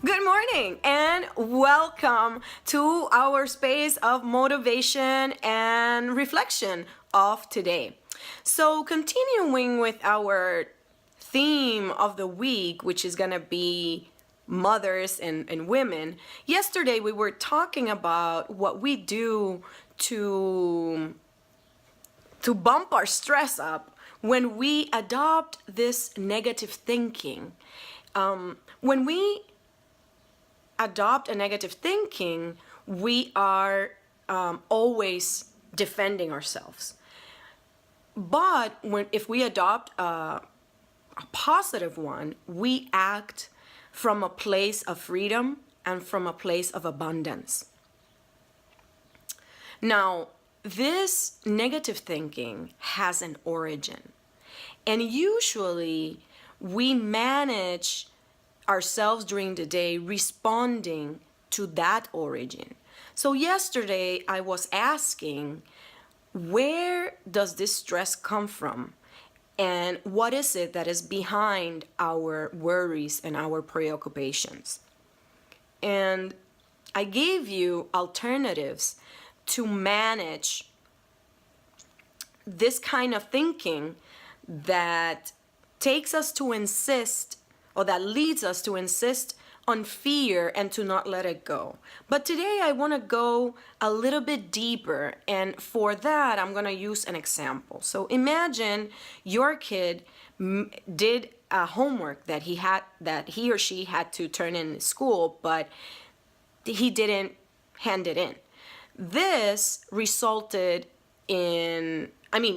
Good morning and welcome to our space of motivation and reflection of today. So, continuing with our theme of the week, which is going to be mothers and women, yesterday we were talking about what we do to bump our stress up when we adopt this negative thinking. When we adopt a negative thinking, we are always defending ourselves. But if we adopt a positive one, we act from a place of freedom and from a place of abundance. Now, this negative thinking has an origin, and usually we manage ourselves during the day responding to that origin. So yesterday I was asking, where does this stress come from? And what is it that is behind our worries and our preoccupations? And I gave you alternatives to manage this kind of thinking that takes us to insist, or that leads us to insist on fear and to not let it go. But today I want to go a little bit deeper, and for that I'm going to use an example. So imagine your kid did a homework that he or she had to turn in school, but he didn't hand it in. This resulted in,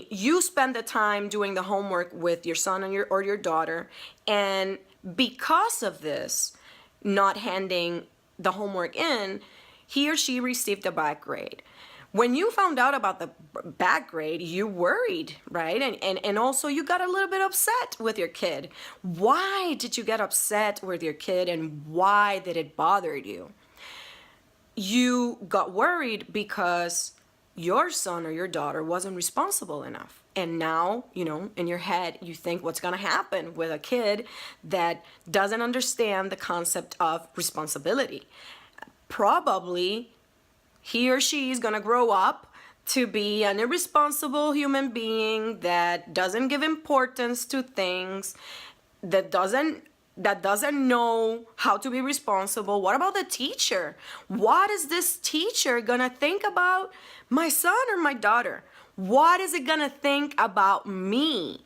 you spend the time doing the homework with your son or your daughter, and because of this, not handing the homework in, he or she received a bad grade. When you found out about the bad grade, you worried, right? And also you got a little bit upset with your kid. Why did you get upset with your kid, and why did it bother you? You got worried because your son or your daughter wasn't responsible enough. And now, in your head, you think what's going to happen with a kid that doesn't understand the concept of responsibility. Probably he or she is going to grow up to be an irresponsible human being that doesn't give importance to things, that doesn't know how to be responsible. What about the teacher? What is this teacher gonna think about my son or my daughter? What is it gonna think about me?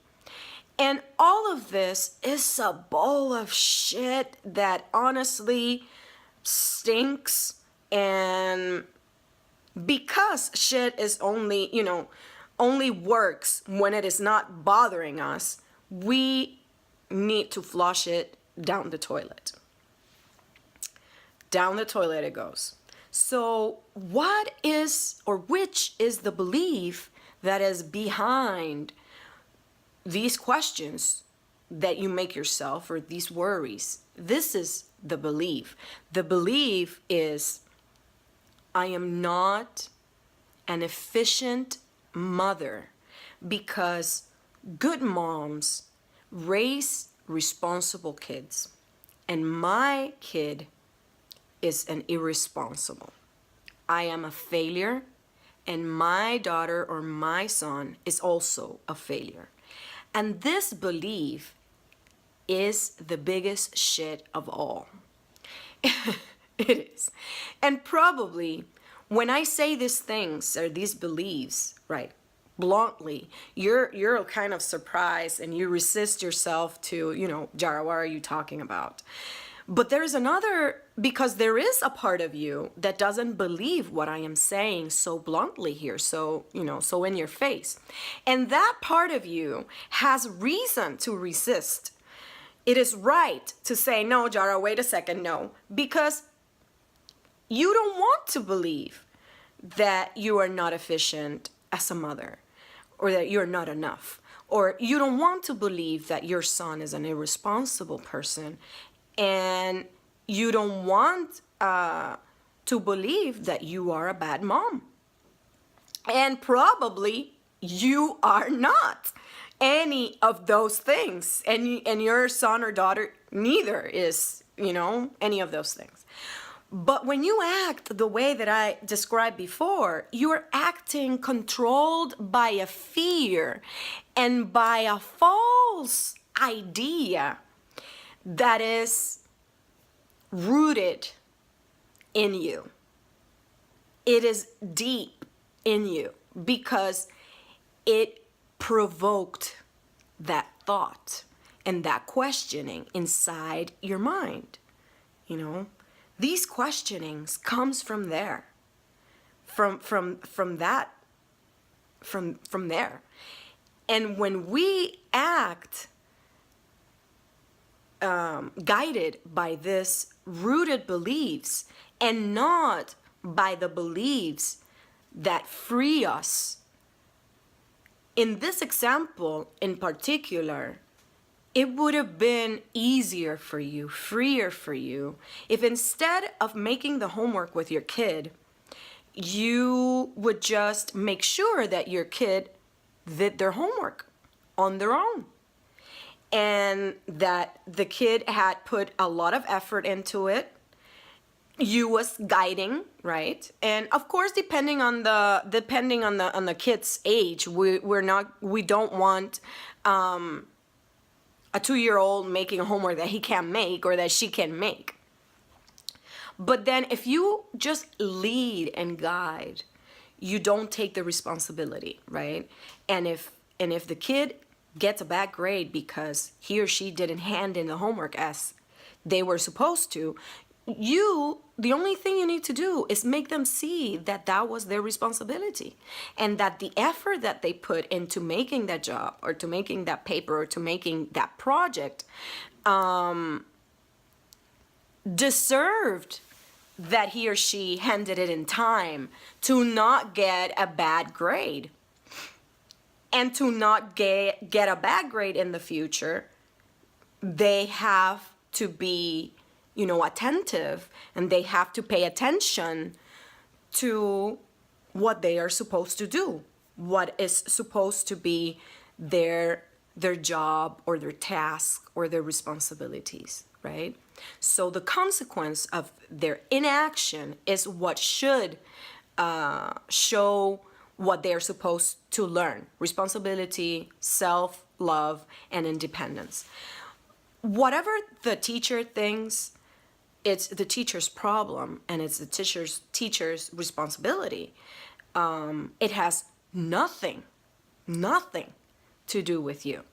And all of this is a bowl of shit that honestly stinks. And because shit is only works when it is not bothering us, we need to flush it down the toilet. Down the toilet it goes. So which is the belief that is behind these questions that you make yourself, or these worries? This is the belief. The belief is, I am not an efficient mother because good moms raise responsible kids, and my kid is an irresponsible. I am a failure, and my daughter or my son is also a failure. And this belief is the biggest shit of all. It is. And probably when I say these things or these beliefs, right, bluntly, you're kind of surprised and you resist yourself to, Jara, what are you talking about? But there's another, because there is a part of you that doesn't believe what I am saying so bluntly here, so in your face. And that part of you has reason to resist. It is right to say, no, Jara, wait a second, no, because you don't want to believe that you are not efficient as a mother, or that you're not enough, or you don't want to believe that your son is an irresponsible person, and you don't want to believe that you are a bad mom. And probably you are not any of those things, and your son or daughter neither is any of those things. But when you act the way that I described before, you're acting controlled by a fear and by a false idea that is rooted in you. It is deep in you because it provoked that thought and that questioning inside your mind. These questionings comes from there, from there. And when we act guided by this rooted beliefs and not by the beliefs that free us, in this example in particular, it would have been easier for you, freer for you, if instead of making the homework with your kid, you would just make sure that your kid did their homework on their own. And that the kid had put a lot of effort into it. You was guiding, right? And of course, depending on the kid's age, we don't want a 2-year-old making a homework that he can't make or that she can make. But then if you just lead and guide, you don't take the responsibility, right? And if the kid gets a bad grade because he or she didn't hand in the homework as they were supposed to, the only thing you need to do is make them see that that was their responsibility and that the effort that they put into making that job or to making that paper or to making that project deserved that he or she handed it in time to not get a bad grade. And to not get a bad grade in the future, they have to be attentive, and they have to pay attention to what they are supposed to do, what is supposed to be their job or their task or their responsibilities, right? So the consequence of their inaction is what should show what they are supposed to learn: responsibility, self-love, and independence. Whatever the teacher thinks, it's the teacher's problem and it's the teacher's responsibility. It has nothing to do with you.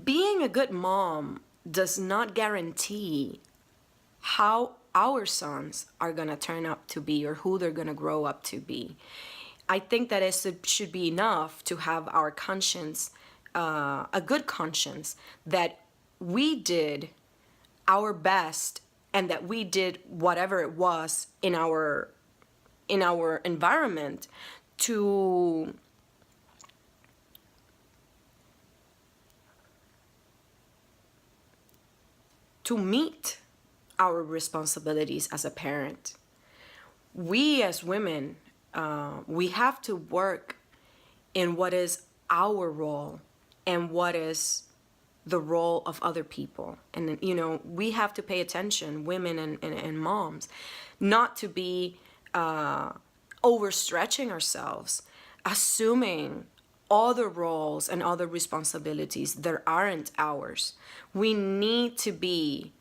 Being a good mom does not guarantee how our sons are going to turn up to be or who they're going to grow up to be. I think that it should be enough to have our conscience, a good conscience, that we did our best and that we did whatever it was in our environment to meet our responsibilities as a parent. We as women, we have to work in what is our role and what is the role of other people. And, we have to pay attention, women and moms, not to be overstretching ourselves, assuming other roles and other responsibilities that aren't ours. We need to be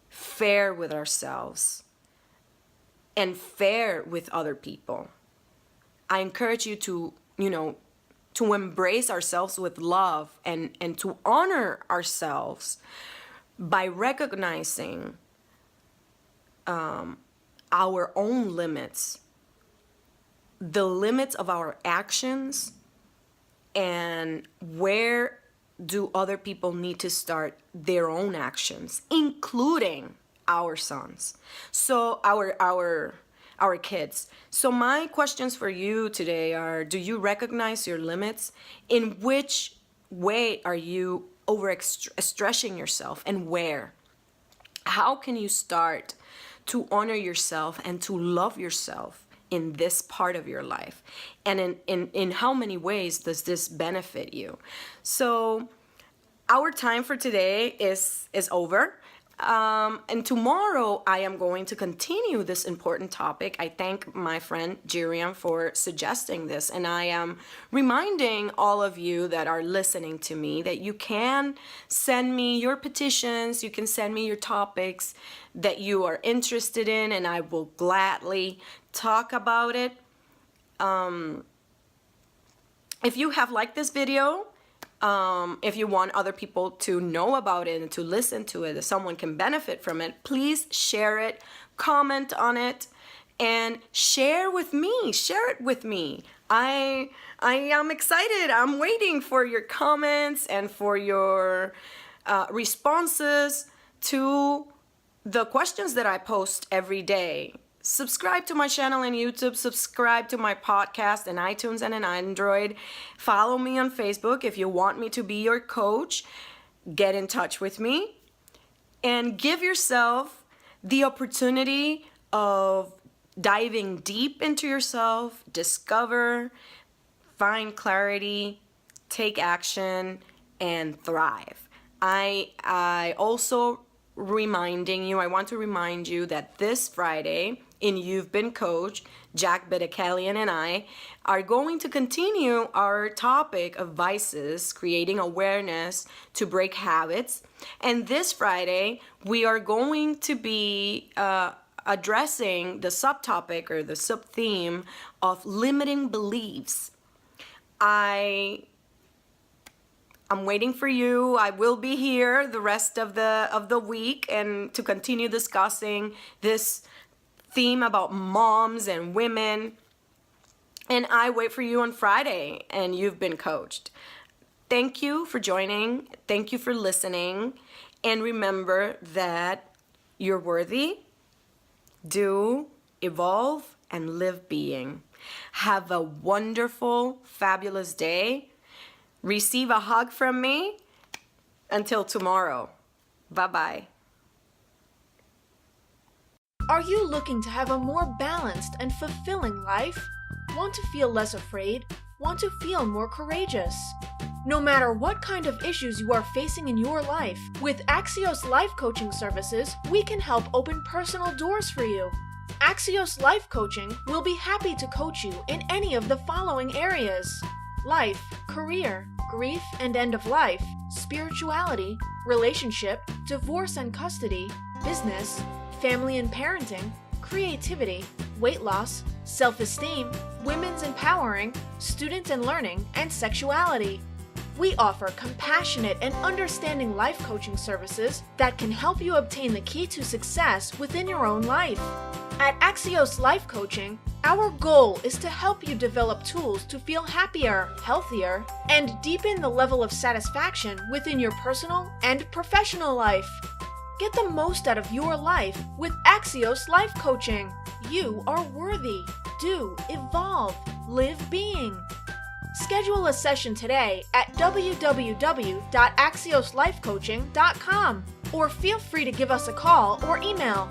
fair with ourselves and fair with other people. I encourage you to, to embrace ourselves with love and to honor ourselves by recognizing our own limits, the limits of our actions, and where do other people need to start their own actions, including our sons, so our kids. So my questions for you today are: do you recognize your limits? In which way are you overstretching yourself, and where? How can you start to honor yourself and to love yourself in this part of your life? And in how many ways does this benefit you? So our time for today is over. And tomorrow I am going to continue this important topic. I thank my friend Jiriam for suggesting this, and I am reminding all of you that are listening to me that you can send me your petitions, you can send me your topics that you are interested in, and I will gladly talk about it. If you have liked this video, if you want other people to know about it and to listen to it, if someone can benefit from it, please share it, comment on it, and share with me. Share it with me. I am excited. I'm waiting for your comments and for your responses to the questions that I post every day. Subscribe to my channel on YouTube, subscribe to my podcast in iTunes and in Android. Follow me on Facebook if you want me to be your coach. Get in touch with me and give yourself the opportunity of diving deep into yourself, discover, find clarity, take action, and thrive. I also I want to remind you that this Friday in You've Been Coached, Jack Bedekalian and I are going to continue our topic of vices, creating awareness to break habits. And this Friday, we are going to be addressing the subtopic or the sub-theme of limiting beliefs. I'm waiting for you. I will be here the rest of the week and to continue discussing this theme about moms and women. And I wait for you on Friday, and You've Been Coached. Thank you for joining. Thank you for listening. And remember that you're worthy, do, evolve, and live being. Have a wonderful, fabulous day. Receive a hug from me. Until tomorrow. Bye-bye. Are you looking to have a more balanced and fulfilling life? Want to feel less afraid? Want to feel more courageous? No matter what kind of issues you are facing in your life, with Axios Life Coaching services, we can help open personal doors for you. Axios Life Coaching will be happy to coach you in any of the following areas: life, career, grief and end of life, spirituality, relationship, divorce and custody, business, family and parenting, creativity, weight loss, self-esteem, women's empowering, student and learning, and sexuality. We offer compassionate and understanding life coaching services that can help you obtain the key to success within your own life. At Axios Life Coaching, our goal is to help you develop tools to feel happier, healthier, and deepen the level of satisfaction within your personal and professional life. Get the most out of your life with Axios Life Coaching. You are worthy. Do, evolve, live being. Schedule a session today at www.axioslifecoaching.com or feel free to give us a call or email